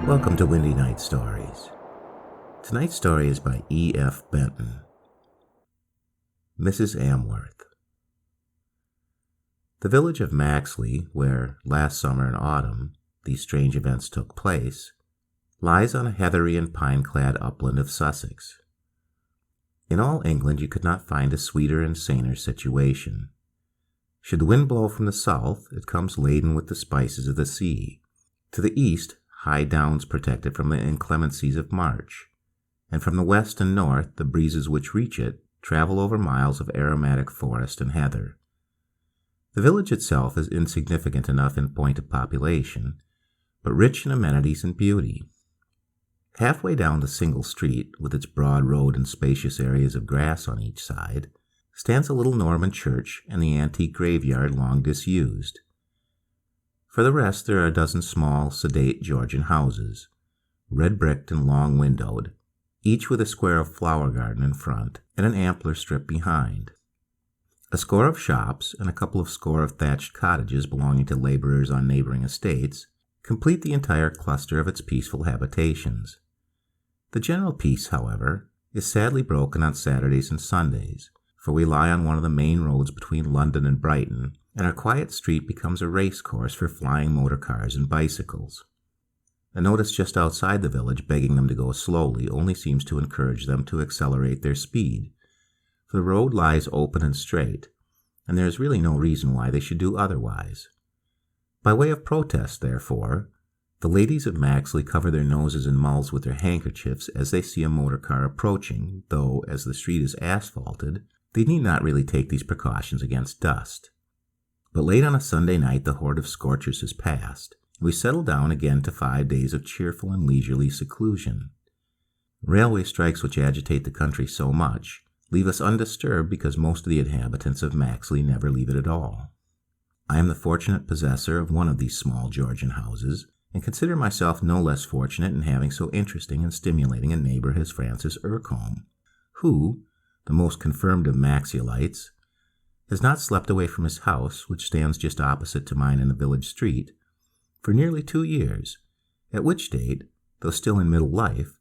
Welcome to Windy Night Stories. Tonight's story is by E.F. Benton. Mrs. Amworth. The village of Maxley, where last summer and autumn these strange events took place, lies on a heathery and pine-clad upland of Sussex. In all England you could not find a sweeter and saner situation. Should the wind blow from the south, it comes laden with the spices of the sea. To the east, high downs protect it from the inclemencies of March, and from the west and north the breezes which reach it travel over miles of aromatic forest and heather. The village itself is insignificant enough in point of population, but rich in amenities and beauty. Halfway down the single street, with its broad road and spacious areas of grass on each side, stands a little Norman church and the antique graveyard long disused. For the rest, there are a dozen small, sedate Georgian houses, red-bricked and long-windowed, each with a square of flower garden in front and an ampler strip behind. A score of shops and a couple of score of thatched cottages belonging to laborers on neighboring estates complete the entire cluster of its peaceful habitations. The general peace, however, is sadly broken on Saturdays and Sundays, for we lie on one of the main roads between London and Brighton, and our quiet street becomes a race course for flying motor cars and bicycles. A notice just outside the village begging them to go slowly only seems to encourage them to accelerate their speed, for the road lies open and straight, and there is really no reason why they should do otherwise. By way of protest, therefore, the ladies of Maxley cover their noses and mouths with their handkerchiefs as they see a motor car approaching, though, as the street is asphalted, they need not really take these precautions against dust. But late on a Sunday night the horde of scorchers has passed, and we settle down again to 5 days of cheerful and leisurely seclusion. Railway strikes which agitate the country so much leave us undisturbed because most of the inhabitants of Maxley never leave it at all. I am the fortunate possessor of one of these small Georgian houses, and consider myself no less fortunate in having so interesting and stimulating a neighbor as Francis Ircum, who, the most confirmed of Maxiolites, has not slept away from his house, which stands just opposite to mine in the village street, for nearly 2 years, at which date, though still in middle life,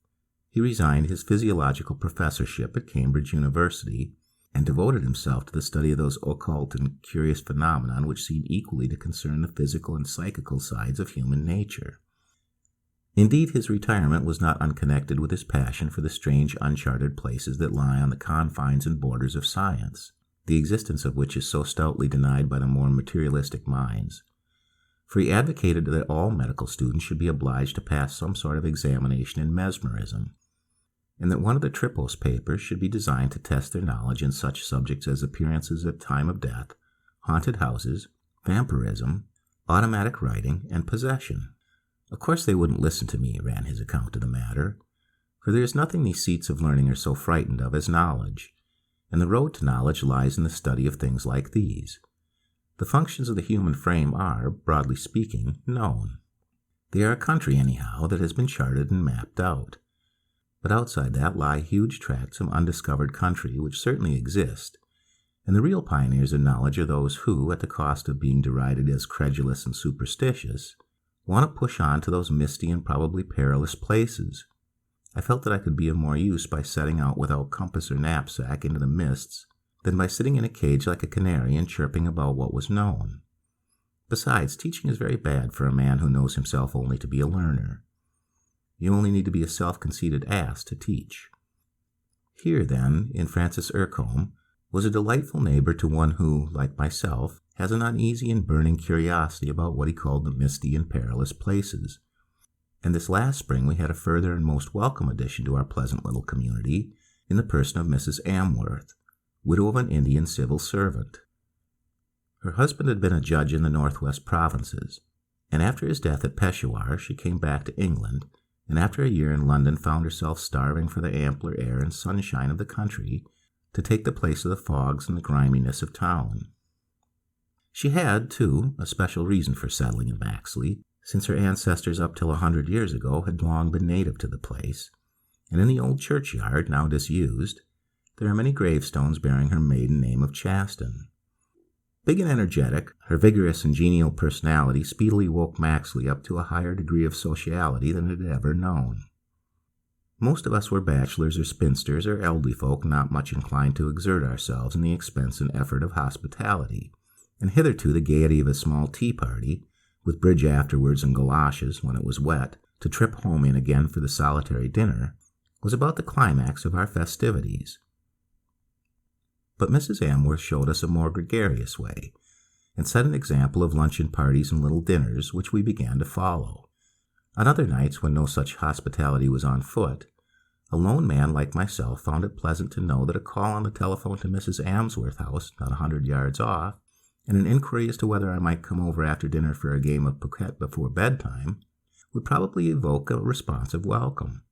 he resigned his physiological professorship at Cambridge University and devoted himself to the study of those occult and curious phenomena which seem equally to concern the physical and psychical sides of human nature. Indeed, his retirement was not unconnected with his passion for the strange uncharted places that lie on the confines and borders of science, the existence of which is so stoutly denied by the more materialistic minds. For he advocated that all medical students should be obliged to pass some sort of examination in mesmerism, and that one of the Tripos papers should be designed to test their knowledge in such subjects as appearances at time of death, haunted houses, vampirism, automatic writing, and possession. Of course they wouldn't listen to me, ran his account of the matter, for there is nothing these seats of learning are so frightened of as knowledge, and the road to knowledge lies in the study of things like these. The functions of the human frame are, broadly speaking, known. They are a country, anyhow, that has been charted and mapped out. But outside that lie huge tracts of undiscovered country which certainly exist, and the real pioneers of knowledge are those who, at the cost of being derided as credulous and superstitious, want to push on to those misty and probably perilous places. I felt that I could be of more use by setting out without compass or knapsack into the mists than by sitting in a cage like a canary and chirping about what was known. Besides, teaching is very bad for a man who knows himself only to be a learner. You only need to be a self-conceited ass to teach. Here, then, in Francis Ircum, was a delightful neighbor to one who, like myself, has an uneasy and burning curiosity about what he called the misty and perilous places. And this last spring we had a further and most welcome addition to our pleasant little community in the person of Mrs. Amworth, widow of an Indian civil servant. Her husband had been a judge in the northwest provinces, and after his death at Peshawar she came back to England, and after a year in London found herself starving for the ampler air and sunshine of the country to take the place of the fogs and the griminess of town. She had, too, a special reason for settling in Maxley, since her ancestors up till 100 years ago had long been native to the place, and in the old churchyard, now disused, there are many gravestones bearing her maiden name of Chaston. Big and energetic, her vigorous and genial personality speedily woke Maxley up to a higher degree of sociality than it had ever known. Most of us were bachelors or spinsters or elderly folk not much inclined to exert ourselves in the expense and effort of hospitality, and hitherto the gaiety of a small tea party, with bridge afterwards and galoshes when it was wet, to trip home in again for the solitary dinner, was about the climax of our festivities. But Mrs. Amworth showed us a more gregarious way, and set an example of luncheon parties and little dinners which we began to follow. On other nights, when no such hospitality was on foot, a lone man like myself found it pleasant to know that a call on the telephone to Mrs. Amsworth's house, not 100 yards off, and an inquiry as to whether I might come over after dinner for a game of piquet before bedtime, would probably evoke a responsive welcome.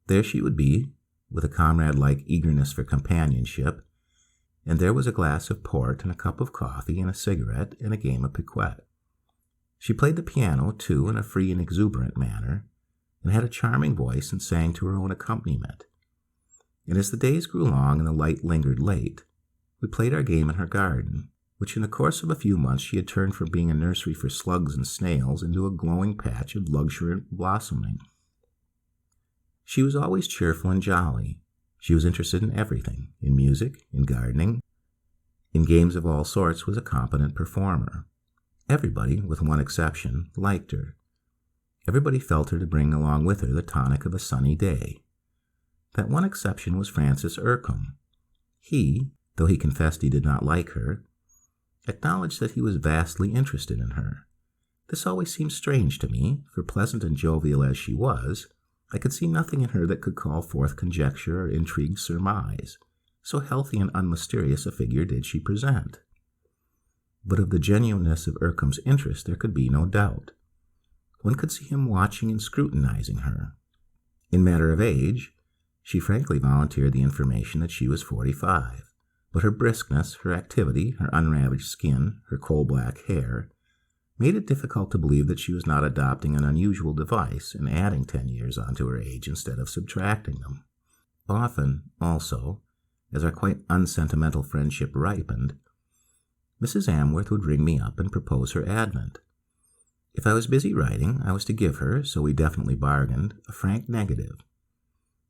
There she would be, with a comrade-like eagerness for companionship, and there was a glass of port and a cup of coffee and a cigarette and a game of piquet. She played the piano, too, in a free and exuberant manner, and had a charming voice and sang to her own accompaniment. And as the days grew long and the light lingered late, we played our game in her garden, which in the course of a few months she had turned from being a nursery for slugs and snails into a glowing patch of luxuriant blossoming. She was always cheerful and jolly. She was interested in everything, in music, in gardening, in games of all sorts was a competent performer. Everybody, with one exception, liked her. Everybody felt her to bring along with her the tonic of a sunny day. That one exception was Francis Ircum. He, though he confessed he did not like her, acknowledged that he was vastly interested in her. This always seemed strange to me, for pleasant and jovial as she was, I could see nothing in her that could call forth conjecture or intrigued surmise, so healthy and unmysterious a figure did she present. But of the genuineness of Ircum's interest there could be no doubt. One could see him watching and scrutinizing her. In matter of age, she frankly volunteered the information that she was 45, but her briskness, her activity, her unravaged skin, her coal-black hair, made it difficult to believe that she was not adopting an unusual device and adding 10 years onto her age instead of subtracting them. Often, also, as our quite unsentimental friendship ripened, Mrs. Amworth would ring me up and propose her advent. If I was busy writing, I was to give her, so we definitely bargained, a frank negative.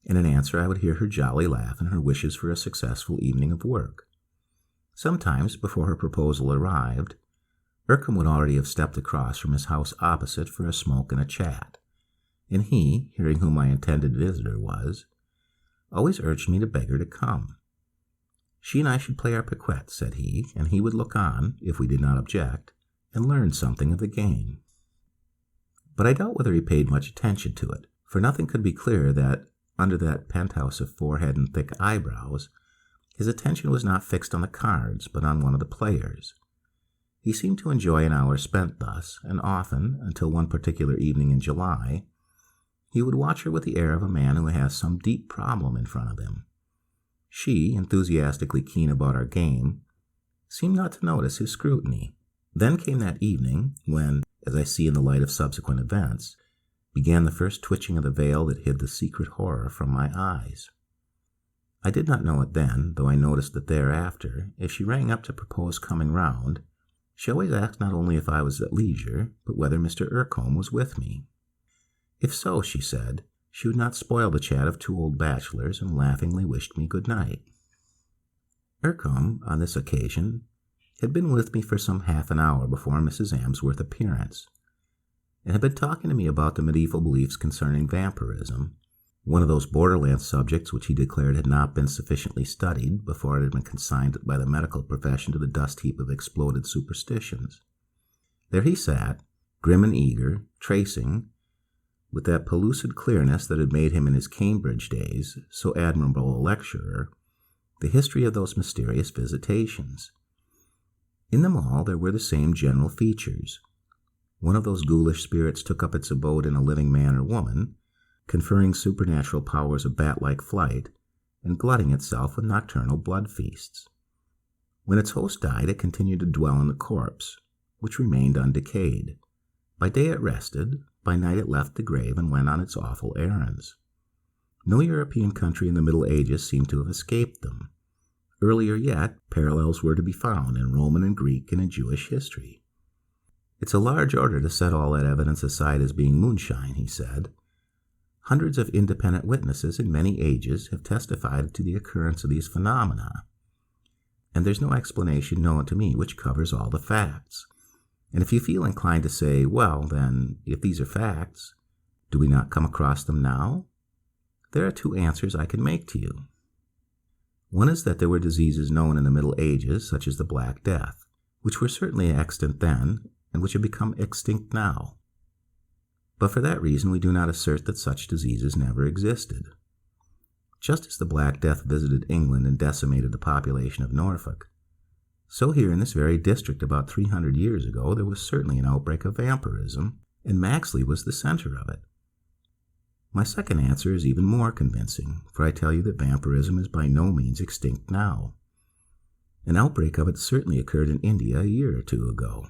And in answer I would hear her jolly laugh and her wishes for a successful evening of work. Sometimes, before her proposal arrived, Ircum would already have stepped across from his house opposite for a smoke and a chat, and he, hearing who my intended visitor was, always urged me to beg her to come. She and I should play our piquet, said he, and he would look on, if we did not object, and learn something of the game. But I doubt whether he paid much attention to it, for nothing could be clearer that, under that penthouse of forehead and thick eyebrows, his attention was not fixed on the cards, but on one of the players. He seemed to enjoy an hour spent thus, and often, until one particular evening in July, he would watch her with the air of a man who has some deep problem in front of him. She, enthusiastically keen about our game, seemed not to notice his scrutiny. Then came that evening when, as I see in the light of subsequent events, began the first twitching of the veil that hid the secret horror from my eyes. I did not know it then, though I noticed that thereafter, if she rang up to propose coming round, she always asked not only if I was at leisure, but whether Mr. Ircum was with me. If so, she said, she would not spoil the chat of two old bachelors, and laughingly wished me good night. Ircum, on this occasion, had been with me for some half an hour before Mrs. Amsworth's appearance, and had been talking to me about the medieval beliefs concerning vampirism, one of those borderland subjects which he declared had not been sufficiently studied before it had been consigned by the medical profession to the dust heap of exploded superstitions. There he sat, grim and eager, tracing, with that pellucid clearness that had made him in his Cambridge days so admirable a lecturer, the history of those mysterious visitations. In them all there were the same general features. One of those ghoulish spirits took up its abode in a living man or woman, conferring supernatural powers of bat-like flight, and glutting itself with nocturnal blood feasts. When its host died, it continued to dwell in the corpse, which remained undecayed. By day it rested, by night it left the grave and went on its awful errands. No European country in the Middle Ages seemed to have escaped them. Earlier yet, parallels were to be found in Roman and Greek and in Jewish history. It's a large order to set all that evidence aside as being moonshine, he said. Hundreds of independent witnesses in many ages have testified to the occurrence of these phenomena, and there's no explanation known to me which covers all the facts. And if you feel inclined to say, well, then, if these are facts, do we not come across them now? There are two answers I can make to you. One is that there were diseases known in the Middle Ages, such as the Black Death, which were certainly extant then, and which have become extinct now. But for that reason, we do not assert that such diseases never existed. Just as the Black Death visited England and decimated the population of Norfolk, so here in this very district about 300 years ago, there was certainly an outbreak of vampirism, and Maxley was the center of it. My second answer is even more convincing, for I tell you that vampirism is by no means extinct now. An outbreak of it certainly occurred in India a year or two ago.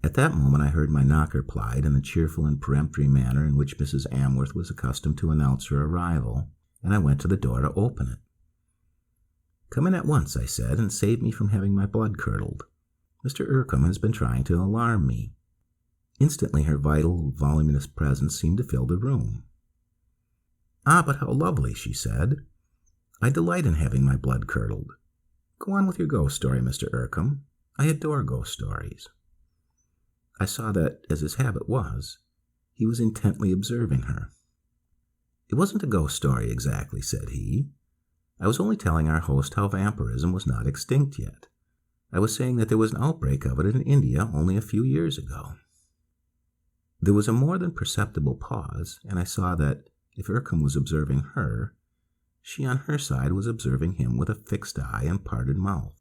At that moment I heard my knocker plied in the cheerful and peremptory manner in which Mrs. Amworth was accustomed to announce her arrival, and I went to the door to open it. "Come in at once," I said, "and save me from having my blood curdled. Mr. Ircum has been trying to alarm me." Instantly her vital, voluminous presence seemed to fill the room. "Ah, but how lovely," she said. "I delight in having my blood curdled. Go on with your ghost story, Mr. Ircum. I adore ghost stories." I saw that, as his habit was, he was intently observing her. "It wasn't a ghost story exactly," said he. "I was only telling our host how vampirism was not extinct yet. I was saying that there was an outbreak of it in India only a few years ago." There was a more than perceptible pause, and I saw that, if Ircum was observing her, she on her side was observing him with a fixed eye and parted mouth.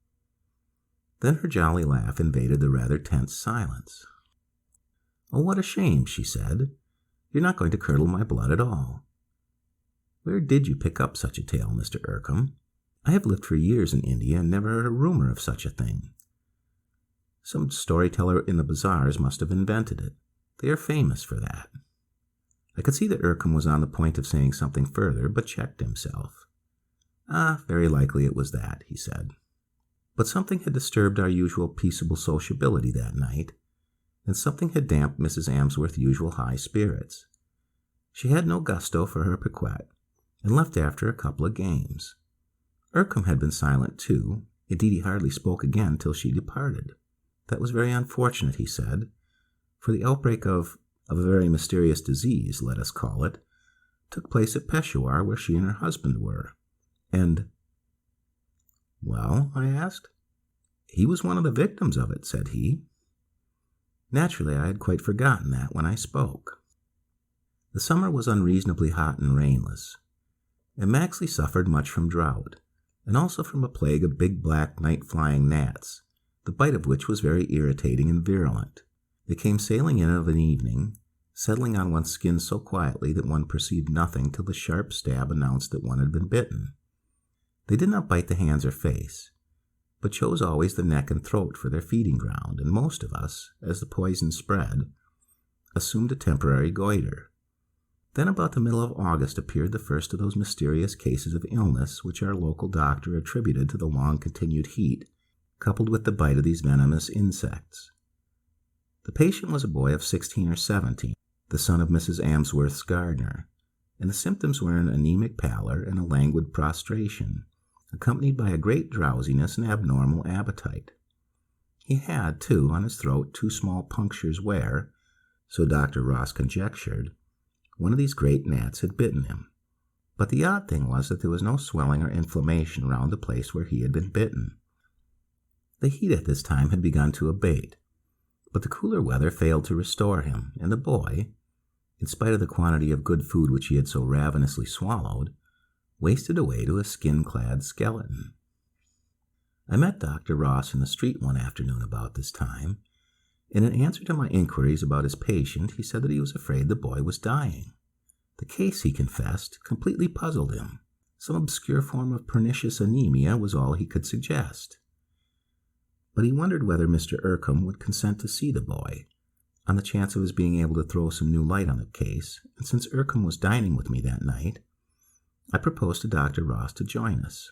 Then her jolly laugh invaded the rather tense silence. "Oh, what a shame," she said. "You're not going to curdle my blood at all. Where did you pick up such a tale, Mr. Ircum? I have lived for years in India and never heard a rumor of such a thing. Some storyteller in the bazaars must have invented it. They are famous for that." I could see that Ircum was on the point of saying something further, but checked himself. "Ah, very likely it was that," he said. But something had disturbed our usual peaceable sociability that night, and something had damped Mrs. Amsworth's usual high spirits. She had no gusto for her piquet, and left after a couple of games. Ircum had been silent too. Indeed, he hardly spoke again till she departed. That was very unfortunate, he said, for the outbreak of a very mysterious disease, let us call it, took place at Peshawar, where she and her husband were. And— "Well?" I asked. "He was one of the victims of it," said he. Naturally, I had quite forgotten that when I spoke. The summer was unreasonably hot and rainless, and Maxley suffered much from drought, and also from a plague of big black night-flying gnats, the bite of which was very irritating and virulent. They came sailing in of an evening, settling on one's skin so quietly that one perceived nothing till the sharp stab announced that one had been bitten. They did not bite the hands or face, but chose always the neck and throat for their feeding ground, and most of us, as the poison spread, assumed a temporary goiter. Then about the middle of August appeared the first of those mysterious cases of illness which our local doctor attributed to the long-continued heat, coupled with the bite of these venomous insects. The patient was a boy of 16 or 17, the son of Mrs. Amsworth's gardener, and the symptoms were an anemic pallor and a languid prostration, accompanied by a great drowsiness and abnormal appetite. He had, too, on his throat 2 small punctures where, so Dr. Ross conjectured, one of these great gnats had bitten him. But the odd thing was that there was no swelling or inflammation round the place where he had been bitten. The heat at this time had begun to abate, but the cooler weather failed to restore him, and the boy, in spite of the quantity of good food which he had so ravenously swallowed, wasted away to a skin-clad skeleton. I met Dr. Ross in the street one afternoon about this time, and in answer to my inquiries about his patient, he said that he was afraid the boy was dying. The case, he confessed, completely puzzled him. Some obscure form of pernicious anemia was all he could suggest. But he wondered whether Mr. Ircum would consent to see the boy, on the chance of his being able to throw some new light on the case, and since Ircum was dining with me that night, I proposed to Dr. Ross to join us.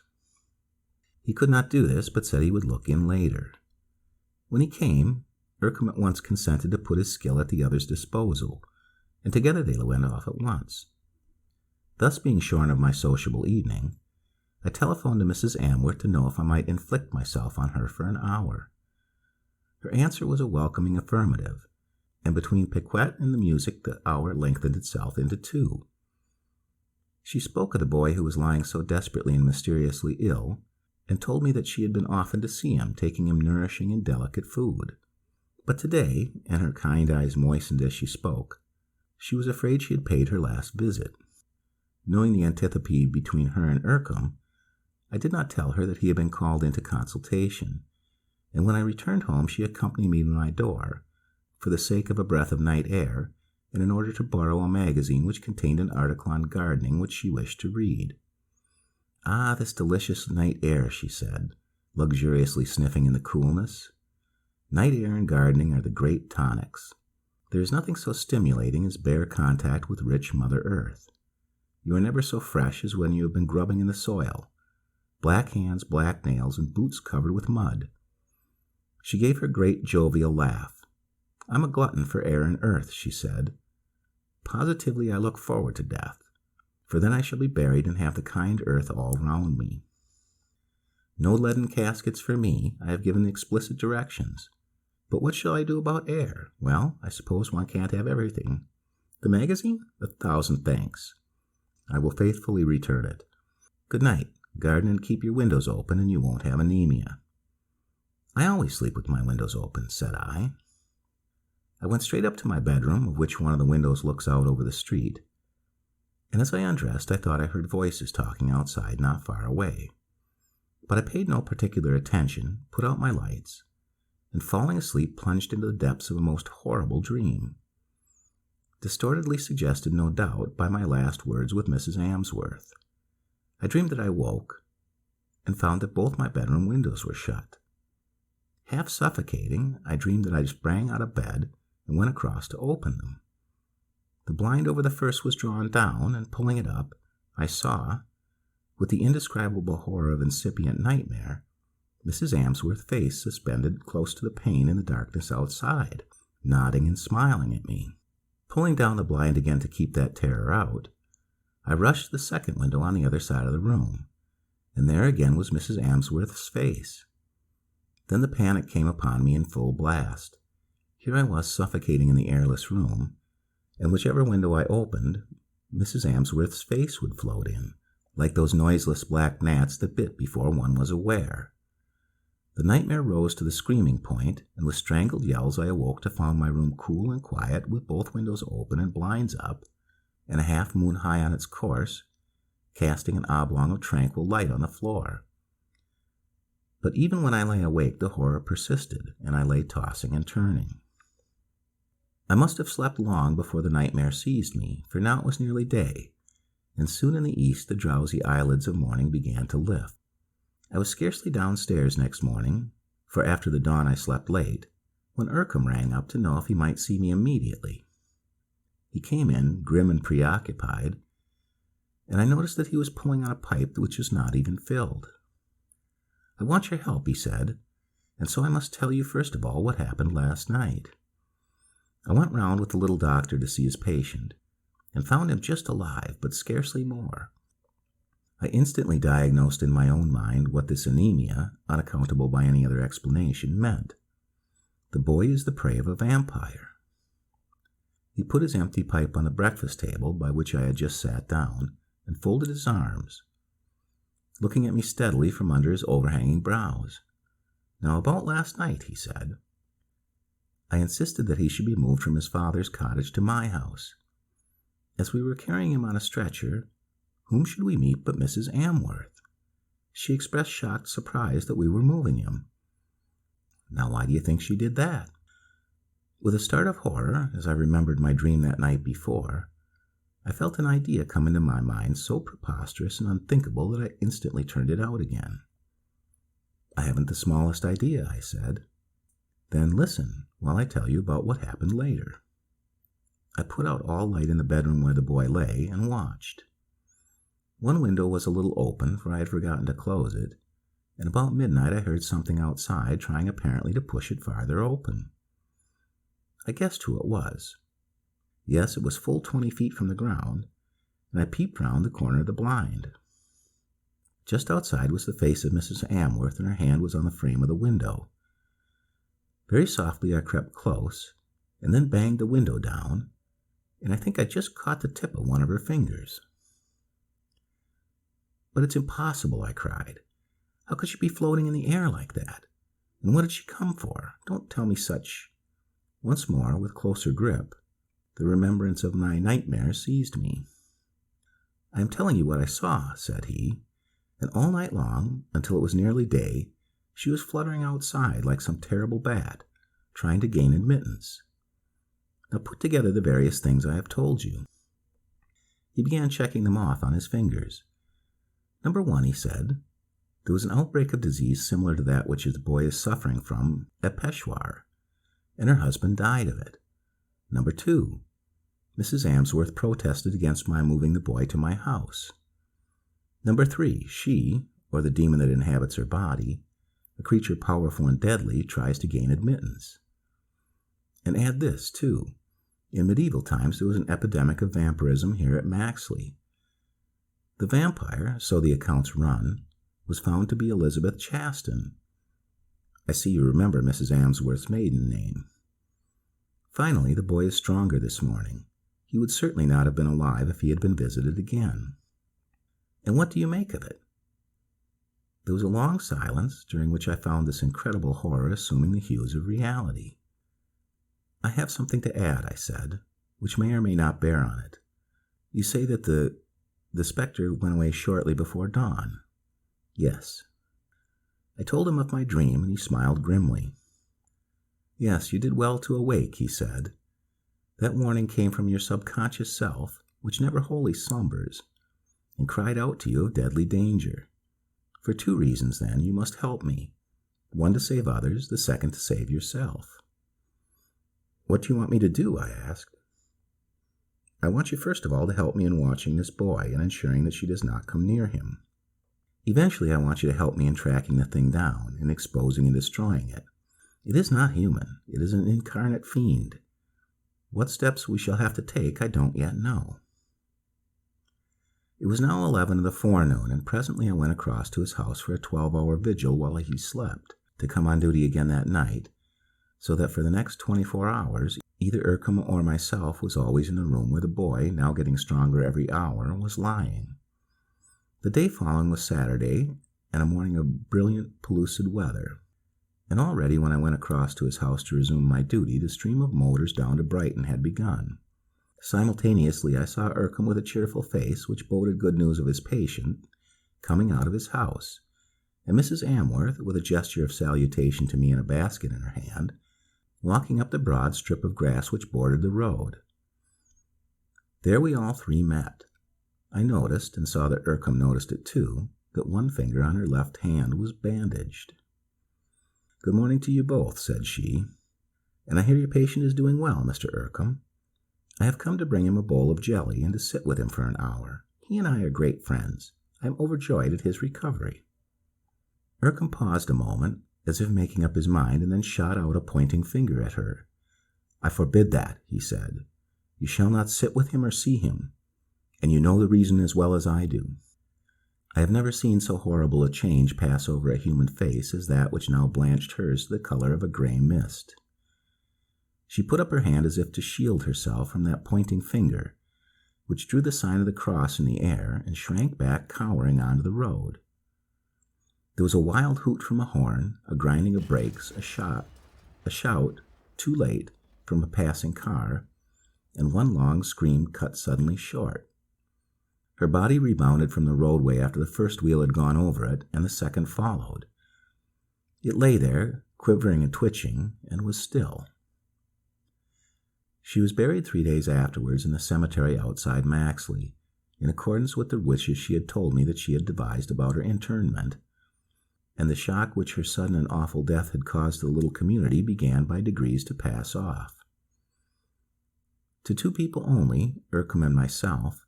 He could not do this, but said he would look in later. When he came, Ircum at once consented to put his skill at the other's disposal, and together they went off at once. Thus being shorn of my sociable evening, I telephoned to Mrs. Amworth to know if I might inflict myself on her for an hour. Her answer was a welcoming affirmative, and between piquet and the music the hour lengthened itself into 2. She spoke of the boy who was lying so desperately and mysteriously ill, and told me that she had been often to see him, taking him nourishing and delicate food. But today, and her kind eyes moistened as she spoke, she was afraid she had paid her last visit. Knowing the antipathy between her and Ircum, I did not tell her that he had been called into consultation, and when I returned home she accompanied me to my door, for the sake of a breath of night air, and in order to borrow a magazine which contained an article on gardening which she wished to read. "Ah, this delicious night air," she said, luxuriously sniffing in the coolness. "Night air and gardening are the great tonics. There is nothing so stimulating as bare contact with rich Mother Earth. You are never so fresh as when you have been grubbing in the soil. Black hands, black nails, and boots covered with mud." She gave her great jovial laugh. "I'm a glutton for air and earth," she said. "Positively I look forward to death, for then I shall be buried and have the kind earth all round me. No leaden caskets for me, I have given explicit directions. But what shall I do about air? Well, I suppose one can't have everything. The magazine? 1,000 thanks. I will faithfully return it. Good night. Garden and keep your windows open, and you won't have anemia." "I always sleep with my windows open," said I. I went straight up to my bedroom, of which one of the windows looks out over the street, and as I undressed I thought I heard voices talking outside not far away. But I paid no particular attention, put out my lights, and falling asleep plunged into the depths of a most horrible dream. Distortedly suggested, no doubt, by my last words with Mrs. Amsworth. I dreamed that I woke, and found that both my bedroom windows were shut. Half suffocating, I dreamed that I sprang out of bed and went across to open them. The blind over the first was drawn down, and pulling it up, I saw, with the indescribable horror of incipient nightmare, Mrs. Amsworth's face suspended close to the pane in the darkness outside, nodding and smiling at me. Pulling down the blind again to keep that terror out, I rushed to the second window on the other side of the room, and there again was Mrs. Amsworth's face. Then the panic came upon me in full blast. Here I was suffocating in the airless room, and whichever window I opened, Mrs. Amsworth's face would float in, like those noiseless black gnats that bit before one was aware. The nightmare rose to the screaming point, and with strangled yells I awoke to find my room cool and quiet, with both windows open and blinds up, and a half moon high on its course, casting an oblong of tranquil light on the floor. But even when I lay awake, the horror persisted, and I lay tossing and turning. I must have slept long before the nightmare seized me, for now it was nearly day, and soon in the east the drowsy eyelids of morning began to lift. I was scarcely downstairs next morning, for after the dawn I slept late, when Ircum rang up to know if he might see me immediately. He came in, grim and preoccupied, and I noticed that he was pulling on a pipe which was not even filled. "I want your help," he said, "and so I must tell you first of all what happened last night. I went round with the little doctor to see his patient, and found him just alive, but scarcely more. I instantly diagnosed in my own mind what this anemia, unaccountable by any other explanation, meant. The boy is the prey of a vampire." He put his empty pipe on the breakfast table by which I had just sat down, and folded his arms, looking at me steadily from under his overhanging brows. "Now about last night," he said. I insisted that he should be moved from his father's cottage to my house. As we were carrying him on a stretcher, whom should we meet but Mrs. Amworth? She expressed shocked surprise that we were moving him. Now why do you think she did that? With a start of horror, as I remembered my dream that night before, I felt an idea come into my mind so preposterous and unthinkable that I instantly turned it out again. "I haven't the smallest idea," I said. "Then listen while I tell you about what happened later." I put out all light in the bedroom where the boy lay and watched. One window was a little open, for I had forgotten to close it, and about midnight I heard something outside trying apparently to push it farther open. I guessed who it was. Yes, it was full 20 feet from the ground, and I peeped round the corner of the blind. Just outside was the face of Mrs. Amworth, and her hand was on the frame of the window. Very softly I crept close, and then banged the window down, and I think I just caught the tip of one of her fingers. "But it's impossible," I cried. "How could she be floating in the air like that? And what did she come for? Don't tell me such—" Once more, with closer grip, the remembrance of my nightmare seized me. "I am telling you what I saw," said he, "and all night long, until it was nearly day, she was fluttering outside like some terrible bat, trying to gain admittance. Now put together the various things I have told you." He began checking them off on his fingers. "Number 1, he said, there was an outbreak of disease similar to that which his boy is suffering from at Peshawar, and her husband died of it. Number 2, Mrs. Amsworth protested against my moving the boy to my house. Number 3, she, or the demon that inhabits her body, a creature powerful and deadly, tries to gain admittance. And add this, too. In medieval times there was an epidemic of vampirism here at Maxley. The vampire, so the accounts run, was found to be Elizabeth Chaston. I see you remember Mrs. Amsworth's maiden name. Finally, the boy is stronger this morning. He would certainly not have been alive if he had been visited again. And what do you make of it?" There was a long silence, during which I found this incredible horror assuming the hues of reality. "I have something to add," I said, "which may or may not bear on it. You say that the spectre went away shortly before dawn?" "Yes." I told him of my dream, and he smiled grimly. "Yes, you did well to awake," he said. "That warning came from your subconscious self, which never wholly slumbers, and cried out to you of deadly danger. For 2 reasons, then, you must help me. 1 to save others, the 2nd to save yourself." "What do you want me to do?" I asked. "I want you first of all to help me in watching this boy and ensuring that she does not come near him. Eventually, I want you to help me in tracking the thing down and exposing and destroying it. It is not human. It is an incarnate fiend. What steps we shall have to take, I don't yet know." It was now 11 in the forenoon, and presently I went across to his house for a 12-hour vigil while he slept, to come on duty again that night, so that for the next 24 hours, either Ircum or myself was always in the room where the boy, now getting stronger every hour, was lying. The day following was Saturday, and a morning of brilliant, pellucid weather. And already when I went across to his house to resume my duty, the stream of motors down to Brighton had begun. Simultaneously I saw Ircum with a cheerful face, which boded good news of his patient, coming out of his house, and Mrs. Amworth, with a gesture of salutation to me and a basket in her hand, walking up the broad strip of grass which bordered the road. There we all 3 met. I noticed, and saw that Ircum noticed it too, that one finger on her left hand was bandaged. "Good morning to you both," said she. "And I hear your patient is doing well, Mr. Ircum. I have come to bring him a bowl of jelly and to sit with him for an hour. He and I are great friends. I am overjoyed at his recovery." Ircum paused a moment, as if making up his mind, and then shot out a pointing finger at her. "I forbid that," he said. "You shall not sit with him or see him, and you know the reason as well as I do." I have never seen so horrible a change pass over a human face as that which now blanched hers to the color of a gray mist. She put up her hand as if to shield herself from that pointing finger, which drew the sign of the cross in the air, and shrank back cowering onto the road. There was a wild hoot from a horn, a grinding of brakes, a shout, too late, from a passing car, and one long scream cut suddenly short. Her body rebounded from the roadway after the first wheel had gone over it, and the second followed. It lay there, quivering and twitching, and was still. She was buried 3 days afterwards in the cemetery outside Maxley, in accordance with the wishes she had told me that she had devised about her interment, and the shock which her sudden and awful death had caused the little community began by degrees to pass off. To 2 people only, Ircum and myself,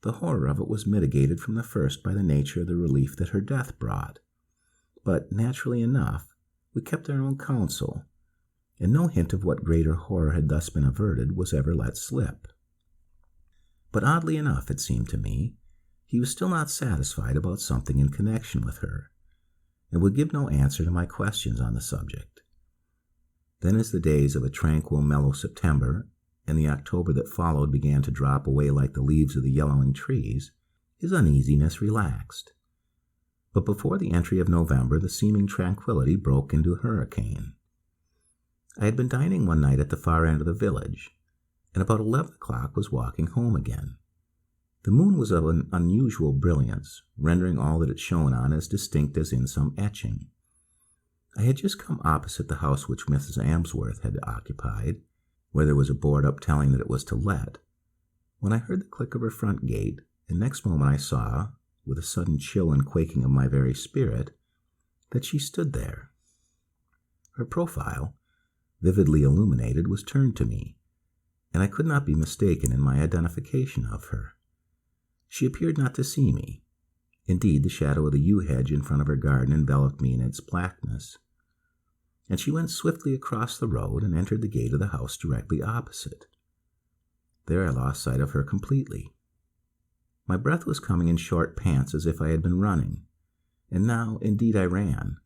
the horror of it was mitigated from the first by the nature of the relief that her death brought. but naturally enough, we kept our own counsel, and no hint of what greater horror had thus been averted was ever let slip. But oddly enough, it seemed to me, he was still not satisfied about something in connection with her, and would give no answer to my questions on the subject. Then, as the days of a tranquil, mellow September and the October that followed began to drop away like the leaves of the yellowing trees, his uneasiness relaxed. But before the entry of November, the seeming tranquility broke into a hurricane. I had been dining one night at the far end of the village, and about 11 o'clock was walking home again. The moon was of an unusual brilliance, rendering all that it shone on as distinct as in some etching. I had just come opposite the house which Mrs. Amsworth had occupied, where there was a board up telling that it was to let, when I heard the click of her front gate, and next moment I saw, with a sudden chill and quaking of my very spirit, that she stood there. Her profile, vividly illuminated, was turned to me, and I could not be mistaken in my identification of her. She appeared not to see me. Indeed, the shadow of the yew hedge in front of her garden enveloped me in its blackness, and she went swiftly across the road and entered the gate of the house directly opposite. There I lost sight of her completely. My breath was coming in short pants as if I had been running, and now, indeed, I ran,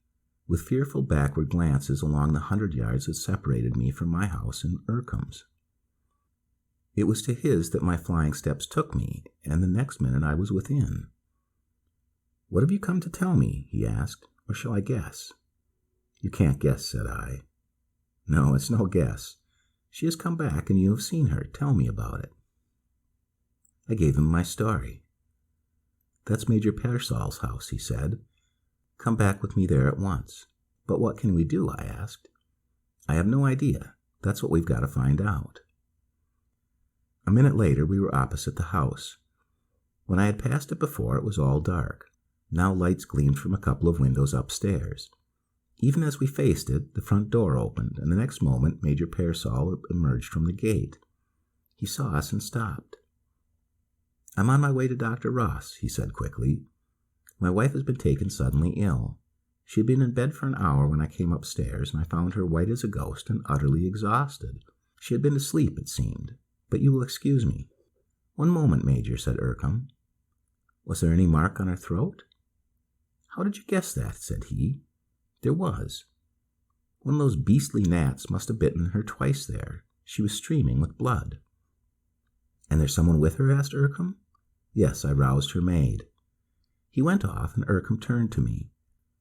with fearful backward glances along the 100 yards that separated me from my house in Ircum's. It was to his that my flying steps took me, and the next minute I was within. "What have you come to tell me?" he asked, "or shall I guess?" "You can't guess," said I. "No, it's no guess. She has come back, and you have seen her. Tell me about it." I gave him my story. "That's Major Pearsall's house," he said. "Come back with me there at once." "But what can we do?" I asked. "I have no idea. That's what we've got to find out." A minute later we were opposite the house. When I had passed it before, it was all dark. Now lights gleamed from a couple of windows upstairs. Even as we faced it, the front door opened, and the next moment Major Pearsall emerged from the gate. He saw us and stopped. "I'm on my way to Dr. Ross," he said quickly. "My wife has been taken suddenly ill. She had been in bed for an hour when I came upstairs, and I found her white as a ghost and utterly exhausted. She had been asleep, it seemed. But you will excuse me." "One moment, Major," said Ircum. "Was there any mark on her throat?" "How did you guess that?" said he. "There was. One of those beastly gnats must have bitten her twice there. She was streaming with blood." "And there's someone with her?" asked Ircum. "Yes, I roused her maid." He went off, and Ircum turned to me.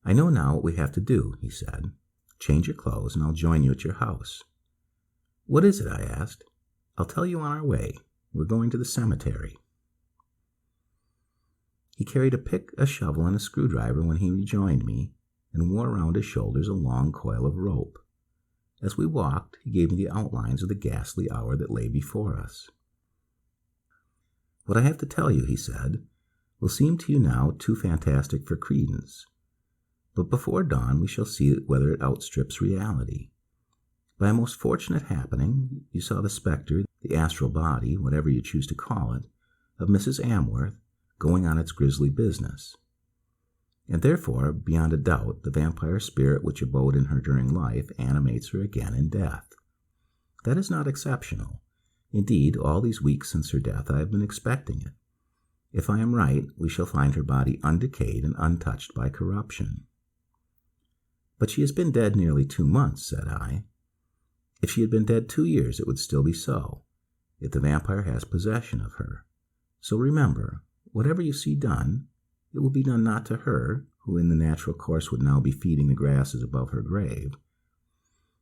"I know now what we have to do," he said. "Change your clothes, and I'll join you at your house." "What is it?" I asked. "I'll tell you on our way. We're going to the cemetery." He carried a pick, a shovel, and a screwdriver when he rejoined me, and wore around his shoulders a long coil of rope. As we walked, he gave me the outlines of the ghastly hour that lay before us. "What I have to tell you," he said, "will seem to you now too fantastic for credence. But before dawn we shall see whether it outstrips reality. By a most fortunate happening, you saw the spectre, the astral body, whatever you choose to call it, of Mrs. Amworth, going on its grisly business. And therefore, beyond a doubt, the vampire spirit which abode in her during life animates her again in death. That is not exceptional. Indeed, all these weeks since her death I have been expecting it. If I am right, we shall find her body undecayed and untouched by corruption." "But she has been dead nearly 2 months," said I. "If she had been dead 2 years, it would still be so, if the vampire has possession of her. So remember, whatever you see done, it will be done not to her, who in the natural course would now be feeding the grasses above her grave,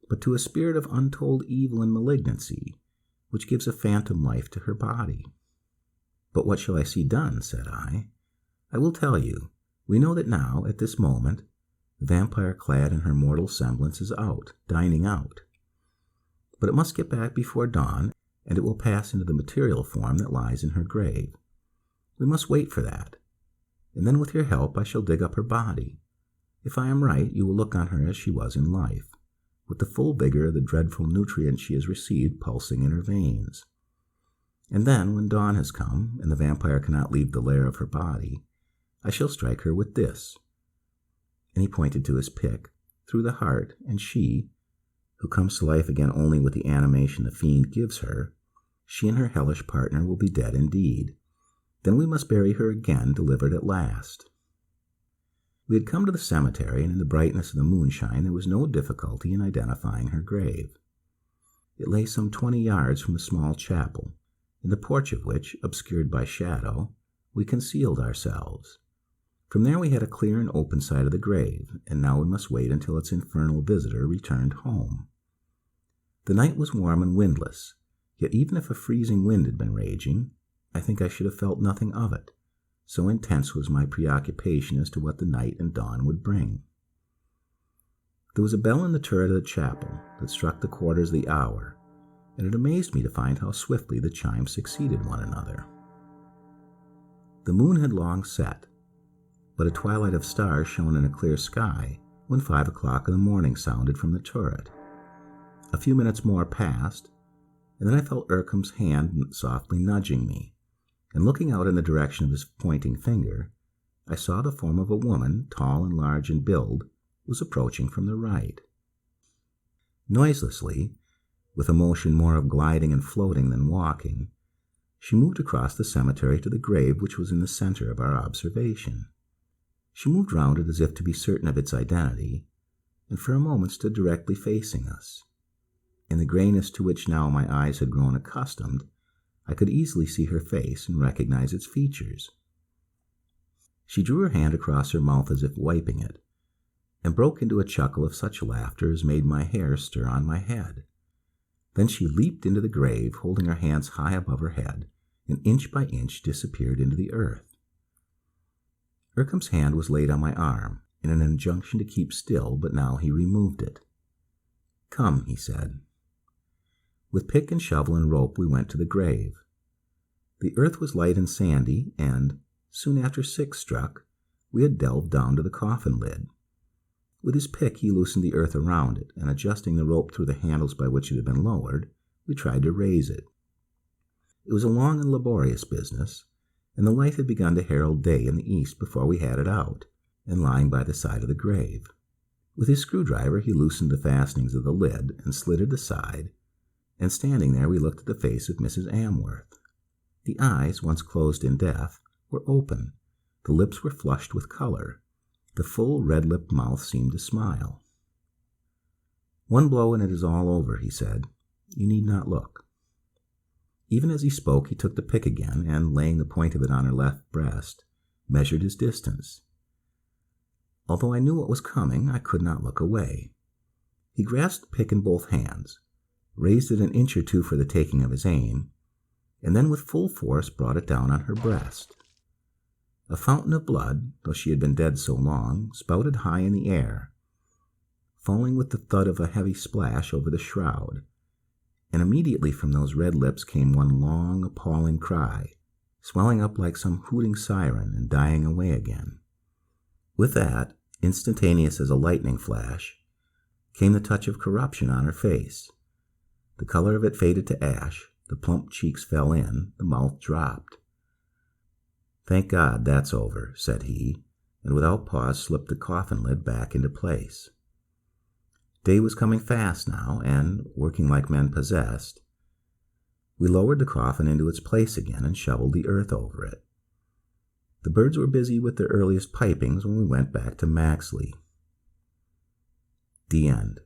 but to a spirit of untold evil and malignancy, which gives a phantom life to her body." "But what shall I see done?" said I. "I will tell you. We know that now, at this moment, the vampire clad in her mortal semblance is out, dining out. But it must get back before dawn, and it will pass into the material form that lies in her grave. We must wait for that. And then with your help I shall dig up her body. If I am right, you will look on her as she was in life, with the full vigor of the dreadful nutrient she has received pulsing in her veins. And then, when dawn has come, and the vampire cannot leave the lair of her body, I shall strike her with this. and he pointed to his pick, through the heart, and she, who comes to life again only with the animation the fiend gives her, she and her hellish partner will be dead indeed. Then we must bury her again, delivered at last. We had come to the cemetery, and in the brightness of the moonshine there was no difficulty in identifying her grave. It lay some 20 yards from the small chapel, in the porch of which, obscured by shadow, we concealed ourselves. From there we had a clear and open side of the grave, and now we must wait until its infernal visitor returned home. The night was warm and windless, yet even if a freezing wind had been raging, I think I should have felt nothing of it, so intense was my preoccupation as to what the night and dawn would bring. There was a bell in the turret of the chapel that struck the quarters of the hour, and it amazed me to find how swiftly the chimes succeeded one another. The moon had long set, but a twilight of stars shone in a clear sky when 5 o'clock in the morning sounded from the turret. A few minutes more passed, and then I felt Ircum's hand softly nudging me, and looking out in the direction of his pointing finger, I saw the form of a woman, tall and large in build, was approaching from the right. Noiselessly, with a motion more of gliding and floating than walking, she moved across the cemetery to the grave which was in the center of our observation. She moved round it as if to be certain of its identity, and for a moment stood directly facing us. In the grayness to which now my eyes had grown accustomed, I could easily see her face and recognize its features. She drew her hand across her mouth as if wiping it, and broke into a chuckle of such laughter as made my hair stir on my head. Then she leaped into the grave, holding her hands high above her head, and inch by inch disappeared into the earth. Ircum's hand was laid on my arm, in an injunction to keep still, but now he removed it. "Come," he said. With pick and shovel and rope we went to the grave. The earth was light and sandy, and, soon after 6 struck, we had delved down to the coffin lid. With his pick he loosened the earth around it, and adjusting the rope through the handles by which it had been lowered, we tried to raise it. It was a long and laborious business, and the light had begun to herald day in the east before we had it out, and lying by the side of the grave. With his screwdriver he loosened the fastenings of the lid and slid it aside, and standing there we looked at the face of Mrs. Amworth. The eyes, once closed in death, were open, the lips were flushed with color, the full red-lipped mouth seemed to smile. "One blow and it is all over," he said. "You need not look." Even as he spoke he took the pick again, and, laying the point of it on her left breast, measured his distance. Although I knew what was coming, I could not look away. He grasped the pick in both hands, raised it an inch or two for the taking of his aim, and then with full force brought it down on her breast. A fountain of blood, though she had been dead so long, spouted high in the air, falling with the thud of a heavy splash over the shroud, and immediately from those red lips came one long, appalling cry, swelling up like some hooting siren and dying away again. With that, instantaneous as a lightning flash, came the touch of corruption on her face. The color of it faded to ash, the plump cheeks fell in, the mouth dropped. "Thank God, that's over," said he, and without pause slipped the coffin lid back into place. Day was coming fast now, and, working like men possessed, we lowered the coffin into its place again and shoveled the earth over it. The birds were busy with their earliest pipings when we went back to Maxley. The end.